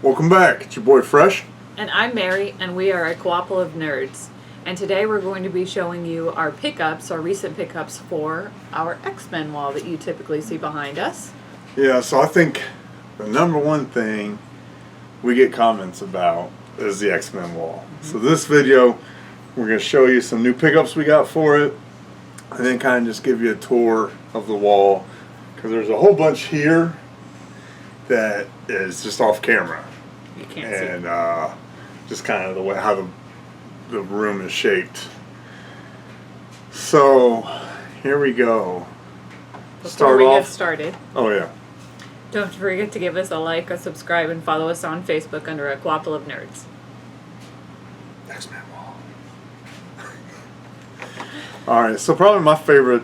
Welcome back. It's your boy Fresh. And I'm Mary, and we are a Co-ople of nerds. And today we're going to be showing you our pickups, our recent pickups for our X-Men wall that you typically see behind us. Yeah, so I think the number one thing we get comments about is the X-Men wall. So this video, we're going to show you some new pickups we got for it, and then kind of just give you a tour of the wall, because there's a whole bunch here that is just off camera. You can't And see. just kind of the way how the room is shaped. So here we go. Before we get started, Oh yeah. don't forget to give us a like, a subscribe, and follow us on Facebook under a Co-ople of nerds. X-Men wall. Alright, so probably my favorite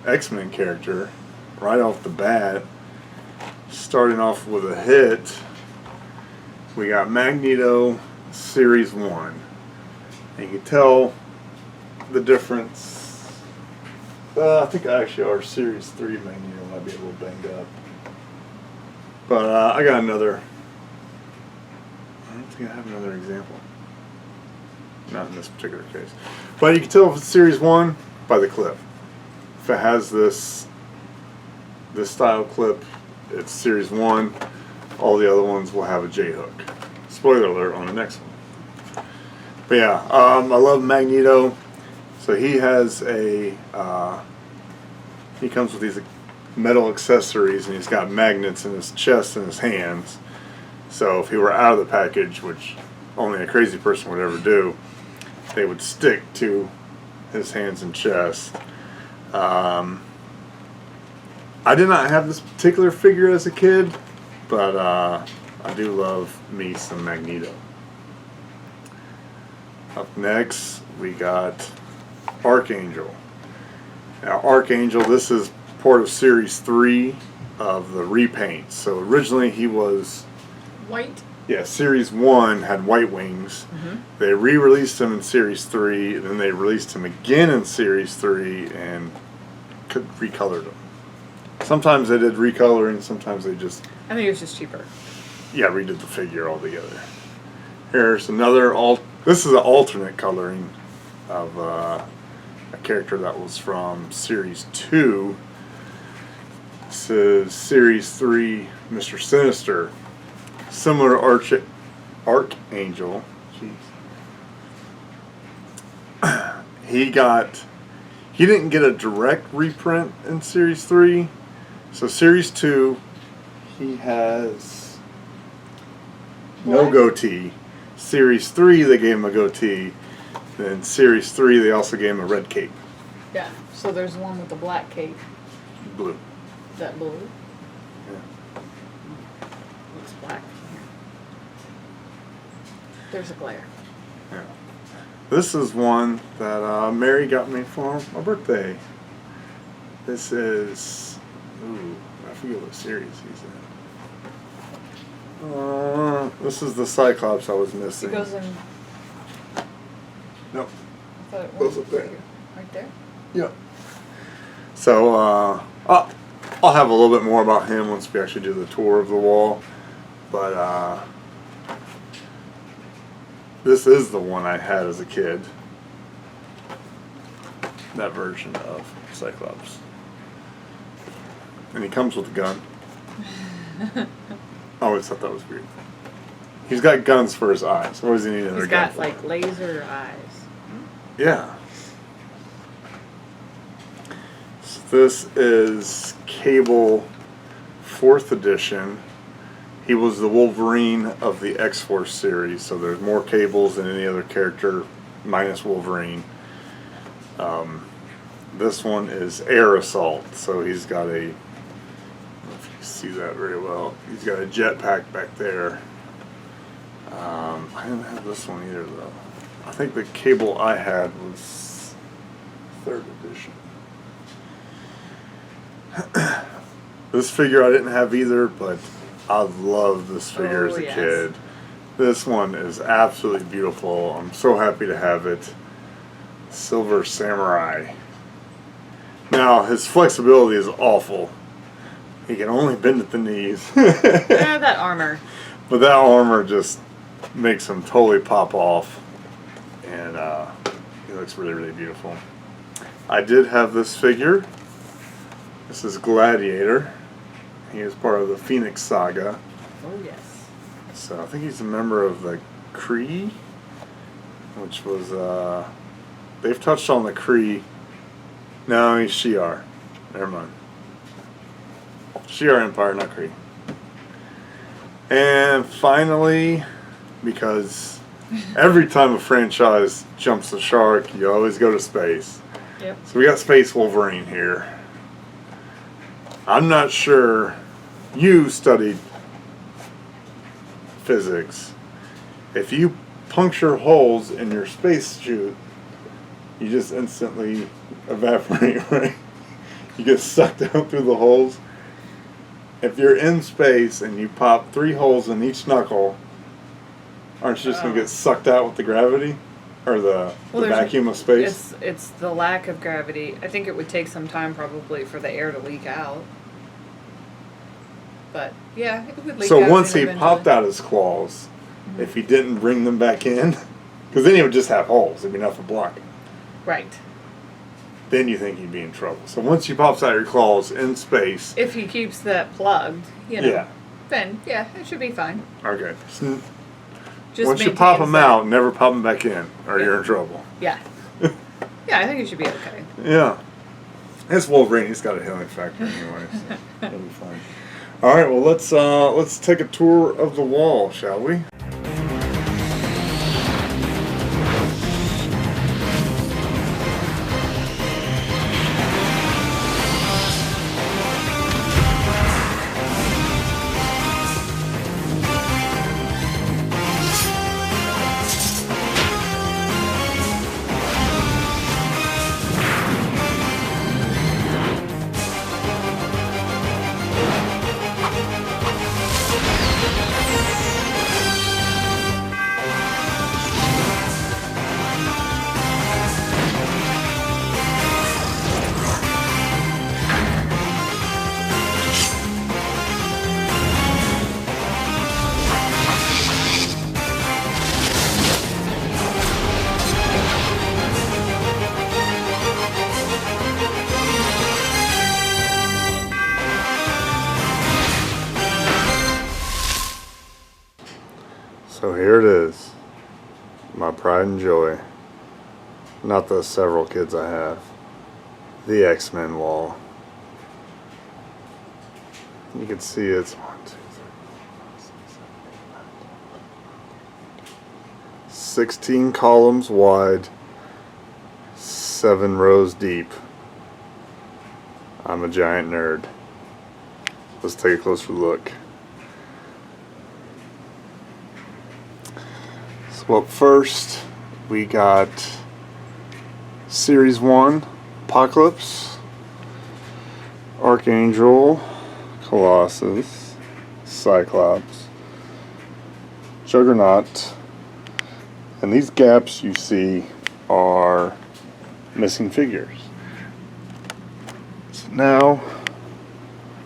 X-Men character, right off the bat, starting off with a hit, we got Magneto Series 1. And you can tell the difference. I think actually our Series 3 Magneto might be a little banged up. But I got another. I don't think I have another example. Not in this particular case. But you can tell if it's Series 1 by the clip. If it has this style clip, it's Series 1. All the other ones will have a J-hook. Spoiler alert on the next one. But yeah, I love Magneto. So he has a, he comes with these metal accessories, and he's got magnets in his chest and his hands. So if he were out of the package, which only a crazy person would ever do, they would stick to his hands and chest. I did not have this particular figure as a kid, but I do love me some Magneto. Up next, we got Archangel. Now, Archangel, this is part of Series 3 of the repaint. So originally he was White. Yeah, Series 1 had white wings. They re-released him in Series 3, then they released him again in Series 3 and recolored him. Sometimes they did recoloring, sometimes they just... I think it was just cheaper. Yeah, redid the figure altogether. Here's another... This is an alternate coloring of a character that was from Series 2. This is Series 3, Mr. Sinister. Similar Archangel. Jeez. He didn't get a direct reprint in Series 3. So Series 2, he has no goatee. Series 3, they gave him a goatee. Then Series 3, they also gave him a red cape. Yeah, so there's one with the black cape. Blue. Is that blue? Yeah. Looks black. There's a glare. Yeah. This is one that Mary got me for my birthday. This is... Ooh, I forget what series he's in. This is the Cyclops I was missing. It goes in... Nope. I thought it Goes was up there. right there? Yep. So, I'll have a little bit more about him once we actually do the tour of the wall. But, this is the one I had as a kid. That version of Cyclops. And he comes with a gun. I always thought that was weird. He's got guns for his eyes. What does he need another gun He's got for? like laser eyes. Yeah. So this is Cable 4th edition. He was the Wolverine of the X-Force series, so there's more Cables than any other character minus Wolverine. This one is Air Assault, so he's got a... I don't know if you can see that very well. He's got a jetpack back there. I didn't have this one either, though. I think the Cable I had was 3rd edition. This figure I didn't have either, but I loved this figure as a kid. This one is absolutely beautiful. I'm so happy to have it. Silver Samurai. Now, his flexibility is awful. He can only bend at the knees. Yeah, that armor. But that armor just makes him totally pop off, and he looks really, really beautiful. I did have this figure. This is Gladiator. He is part of the Phoenix Saga. Oh yes. So I think he's a member of the Kree, which was they've touched on the Kree. No, he's Shi'ar. Never mind. Shi'ar Empire, not Kree. And finally, because every time a franchise jumps the shark, you always go to space. Yep. So we got Space Wolverine here. I'm not sure you studied physics. If you puncture holes in your spacesuit, you just instantly evaporate, right? You get sucked out through the holes. If you're in space and you pop 3 holes in each knuckle, aren't you just going to get sucked out with the gravity? Or the vacuum of space? It's the lack of gravity. I think it would take some time probably for the air to leak out. But yeah, it would leak out. So once he eventually popped out his claws, if he didn't bring them back in, because then he would just have holes, there'd be nothing blocking. Right. Then you think he'd be in trouble. So once he pops out your claws in space. If he keeps that plugged, Yeah. then yeah, it should be fine. Okay. So Just once you pop them maintains out, never pop them back in, or you're in trouble. Yeah. Yeah, I think it should be okay. Yeah. It's Wolverine. He's got a healing factor anyway, so it'll be fine. All right. Well, let's take a tour of the wall, shall we? So here it is, my pride and joy, not the several kids I have, the X-Men wall. You can see it's 1, 2, 3, 4, 5, 6, 7, 8, 9, 16 columns wide, 7 rows deep. I'm a giant nerd. Let's take a closer look. So up first, we got Series 1, Apocalypse, Archangel, Colossus, Cyclops, Juggernaut, and these gaps you see are missing figures. So now,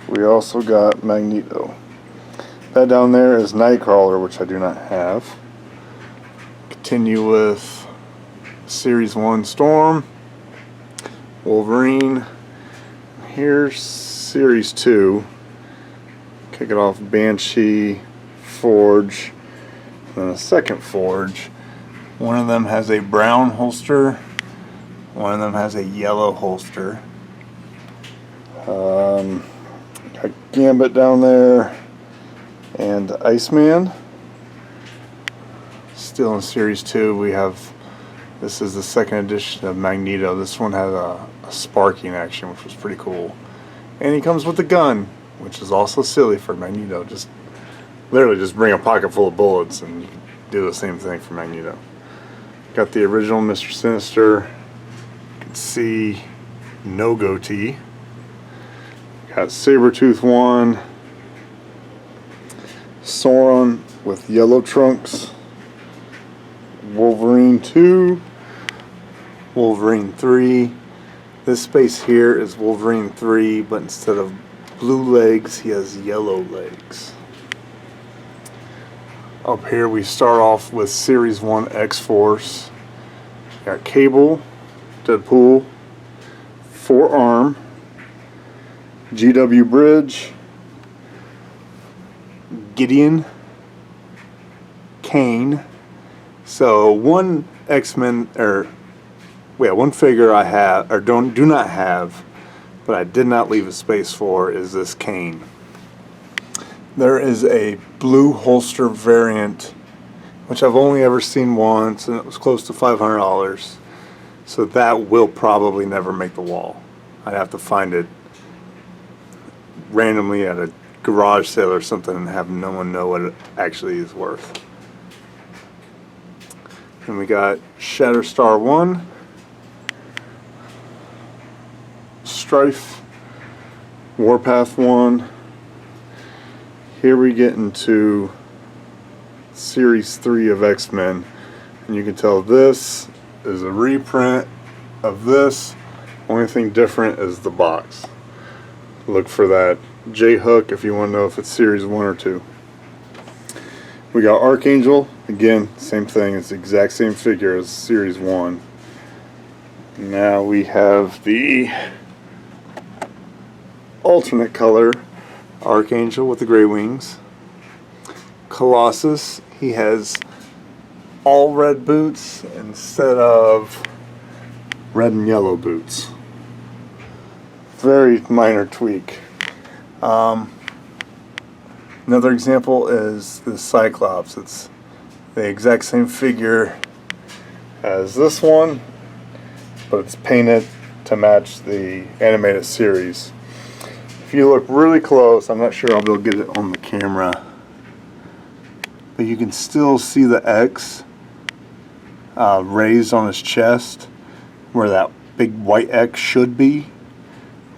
we also got Magneto. That down there is Nightcrawler, which I do not have. Continue with Series 1 Storm, Wolverine. Here's Series 2. Kick it off Banshee, Forge, and then a second Forge. One of them has a brown holster, one of them has a yellow holster. Got Gambit down there, and Iceman. Still in Series 2, we have, this is the second edition of Magneto. This one had a sparking action, which was pretty cool. And he comes with a gun, which is also silly for Magneto. Just literally just bring a pocket full of bullets and you can do the same thing for Magneto. Got the original Mr. Sinister. You can see no goatee. Got Sabretooth 1. Sauron with yellow trunks. Wolverine 2, Wolverine 3. This space here is Wolverine 3, but instead of blue legs, he has yellow legs. Up here we start off with Series 1 X-Force. Got Cable, Deadpool, Forearm, GW Bridge, Gideon, Kane. So one X-Men, one figure I have, or do not have, but I did not leave a space for, is this Kane. There is a blue holster variant, which I've only ever seen once, and it was close to $500. So that will probably never make the wall. I'd have to find it randomly at a garage sale or something and have no one know what it actually is worth. And we got Shatterstar 1, Strife, Warpath 1. Here we get into Series 3 of X-Men, and you can tell this is a reprint of this. Only thing different is the box. Look for that J-hook if you want to know if it's Series 1 or 2. We got Archangel, again, same thing, it's the exact same figure as Series 1. Now we have the alternate color Archangel with the gray wings. Colossus, he has all red boots instead of red and yellow boots. Very minor tweak. Another example is the Cyclops. It's the exact same figure as this one, but it's painted to match the animated series. If you look really close, I'm not sure I'll be able to get it on the camera, but you can still see the X raised on his chest where that big white X should be.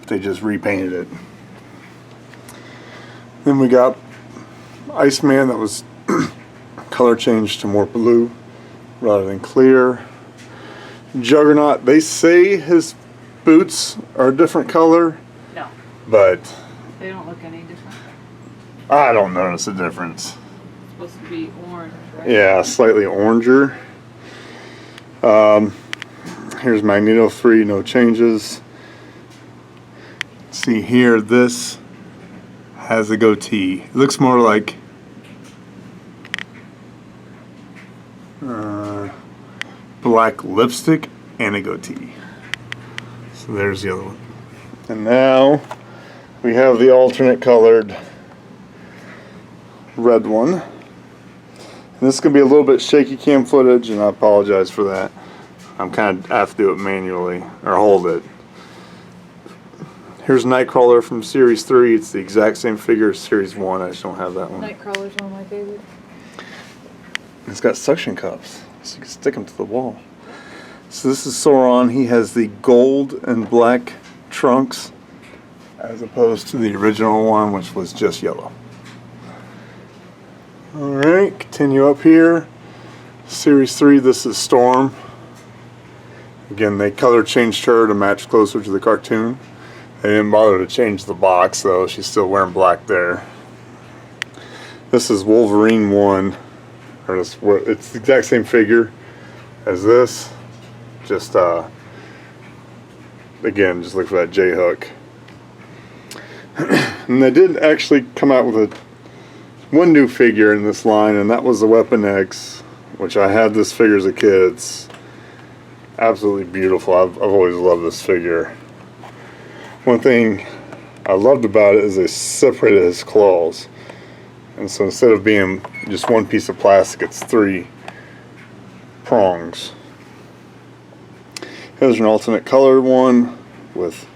They just repainted it. Then we got Iceman that was color changed to more blue rather than clear. Juggernaut, they say his boots are a different color. No. But They don't look any different. I don't notice a difference. It's supposed to be orange, right? Yeah, slightly oranger. Here's Magneto 3, no changes. See here, this has a goatee. It looks more like black lipstick and a goatee. So there's the other one. And now we have the alternate colored red one. And this is going to be a little bit shaky cam footage, and I apologize for that. I'm kind of have to do it manually, or hold it. Here's Nightcrawler from Series 3. It's the exact same figure as Series 1. I just don't have that one. Nightcrawler's one of my favorites. It's got suction cups, so you can stick them to the wall. So this is Sauron. He has the gold and black trunks, as opposed to the original one, which was just yellow. Alright, continue up here. Series 3, this is Storm. Again, they color changed her to match closer to the cartoon. They didn't bother to change the box, though. She's still wearing black there. This is Wolverine 1. It's the exact same figure as this. Just, again, just look for that J-hook. And they did actually come out with one new figure in this line, and that was the Weapon X, which I had this figure as a kid. It's absolutely beautiful. I've always loved this figure. One thing I loved about it is they separated his claws, and so instead of being just one piece of plastic, it's 3 prongs. Here's an alternate colored one with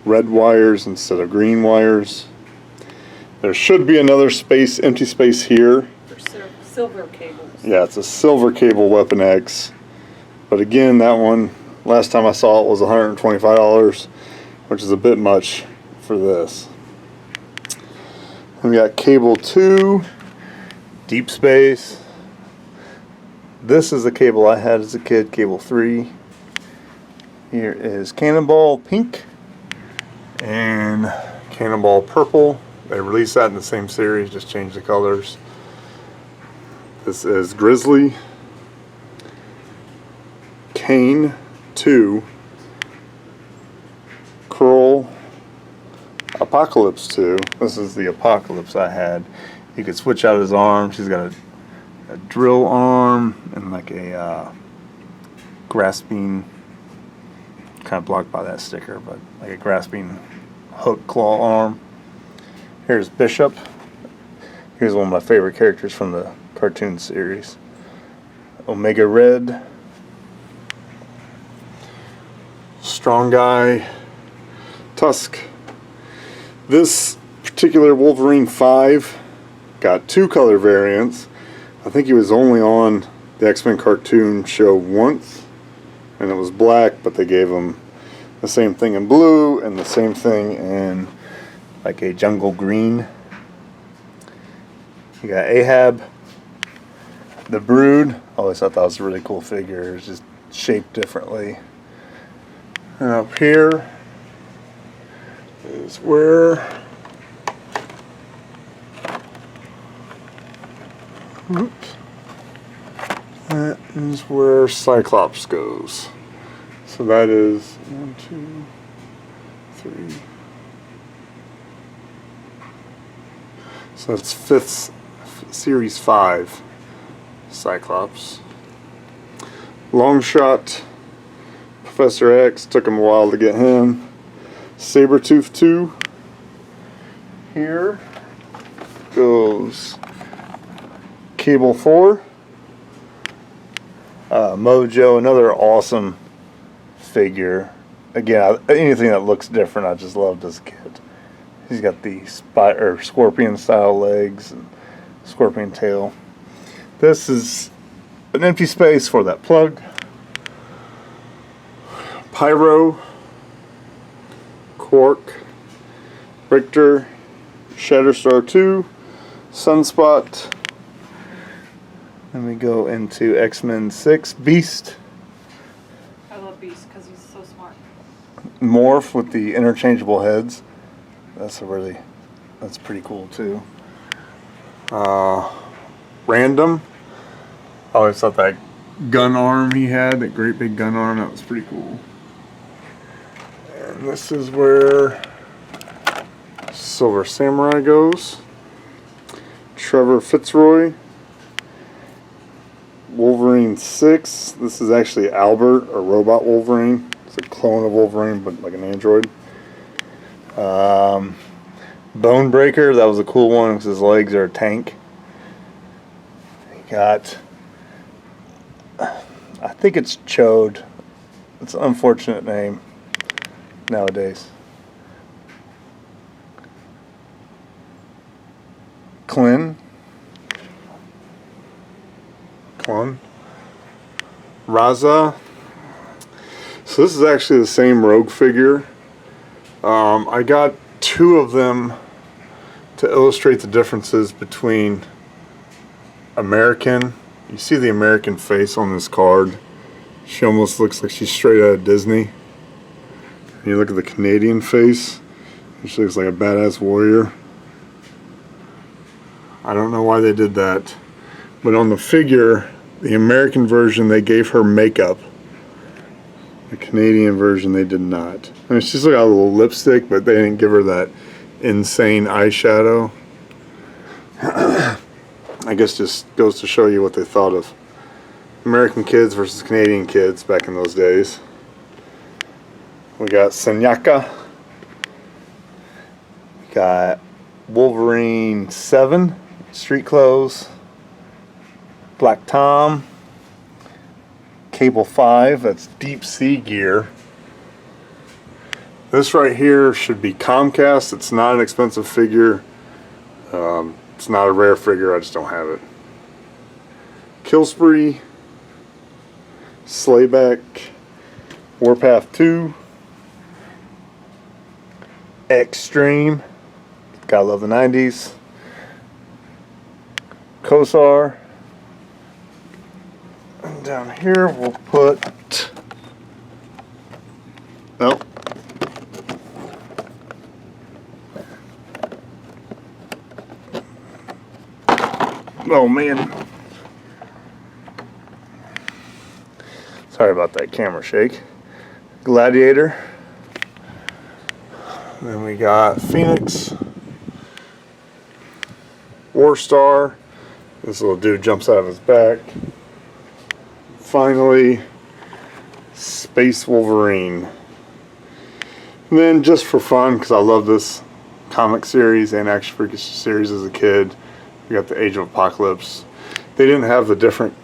red wires instead of green wires. There should be another empty space here. For silver cables. Yeah, it's a silver cable Weapon X. But again, that one, last time I saw it was $125, which is a bit much for this. And we got Cable 2, Deep Space. This is the cable I had as a kid, Cable 3. Here is Cannonball Pink and Cannonball Purple. They released that in the same series, just changed the colors. This is Grizzly, Kane 2, Kroll, Apocalypse 2. This is the Apocalypse I had. You could switch out his arm. She's got a drill arm and like a grasping, kind of blocked by that sticker, but like a grasping hook claw arm. Here's Bishop. Here's one of my favorite characters from the cartoon series. Omega Red. Strong Guy. Tusk. This particular Wolverine 5 got 2 color variants. I think he was only on the X-Men cartoon show once, and it was black, but they gave him the same thing in blue and the same thing in like a jungle green. You got Ahab, the Brood. I always thought that was a really cool figure. It's just shaped differently. And up here is where that is where Cyclops goes. So that is 1, 2, 3. So that's series 5 Cyclops. Longshot, Professor X, took him a while to get him. Sabretooth 2. Here goes Cable 4. Mojo, another awesome figure. Again, anything that looks different, I just loved as a kid. He's got the scorpion style legs and scorpion tail. This is an empty space for that plug. Pyro, Quark, Richter, Shatterstar 2, Sunspot. Then we go into X-Men 6, Beast. I love Beast because he's so smart. Morph with the interchangeable heads. That's pretty cool too. Random. I always thought that gun arm he had, that great big gun arm, that was pretty cool. And this is where Silver Samurai goes. Trevor Fitzroy. Wolverine 6. This is actually Albert, or Robot Wolverine. It's a clone of Wolverine, but like an android. Bonebreaker, that was a cool one because his legs are a tank. He got, I think it's Chode. It's an unfortunate name nowadays. Klin. Raza. So this is actually the same Rogue figure. I got 2 of them to illustrate the differences between American. You see the American face on this card. She almost looks like she's straight out of Disney. And you look at the Canadian face, she looks like a badass warrior. I don't know why they did that. But on the figure, the American version, they gave her makeup. The Canadian version, they did not. I mean, she's got a little lipstick, but they didn't give her that insane eyeshadow. I guess just goes to show you what they thought of American kids versus Canadian kids back in those days. We got Senyaka. We got Wolverine 7, street clothes. Black Tom. Cable 5, that's deep sea gear. This right here should be Comcast. It's not an expensive figure. It's not a rare figure, I just don't have it. Killspree, Slayback, Warpath 2, Extreme, gotta love the 90s, Kosar. And down here we'll put, nope. Oh man, Sorry about that camera shake. Gladiator. Then we got Phoenix. War Star. This little dude jumps out of his back. Finally, Space Wolverine. And then just for fun, because I love this comic series and action figure series as a kid, we got the Age of Apocalypse. They didn't have the different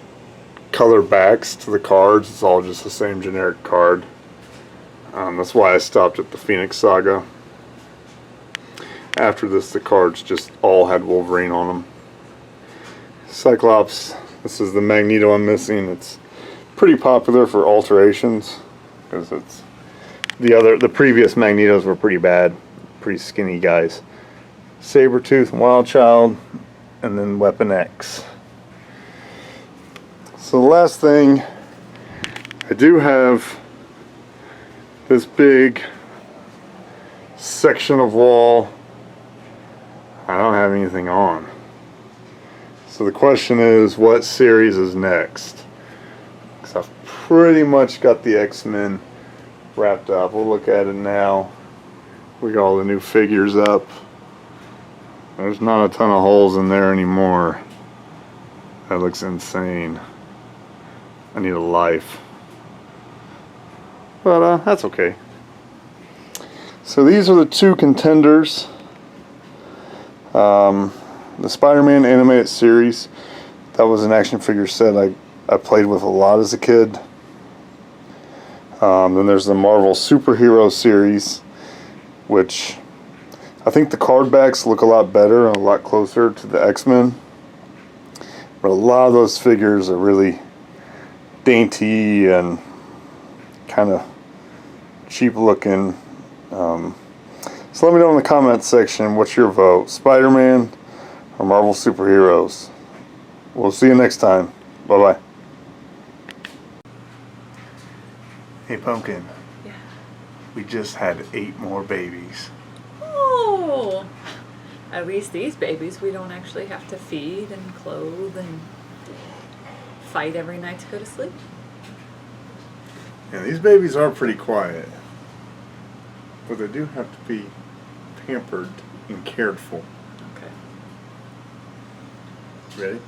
color backs to the cards. It's all just the same generic card. That's why I stopped at the Phoenix Saga. After this, the cards just all had Wolverine on them. Cyclops. This is the Magneto I'm missing. It's pretty popular for alterations because it's the previous Magnetos were pretty bad, pretty skinny guys. Sabretooth and Wildchild, and then Weapon X. So the last thing, I do have this big section of wall I don't have anything on. So the question is, what series is next? Because I've pretty much got the X-Men wrapped up. We'll look at it now. We got all the new figures up. There's not a ton of holes in there anymore. That looks insane. I need a life. But that's okay. So these are the two contenders. The Spider-Man animated series. That was an action figure set I played with a lot as a kid. Then there's the Marvel Superhero series, which I think the card backs look a lot better and a lot closer to the X-Men. But a lot of those figures are really dainty and kind of cheap looking. So let me know in the comments section, what's your vote? Spider-Man or Marvel Superheroes? We'll see you next time. Bye-bye. Hey Pumpkin. Yeah. We just had 8 more babies. Oh! At least these babies we don't actually have to feed and clothe and fight every night to go to sleep. Yeah, these babies are pretty quiet. But they do have to be pampered and cared for. Okay. Ready?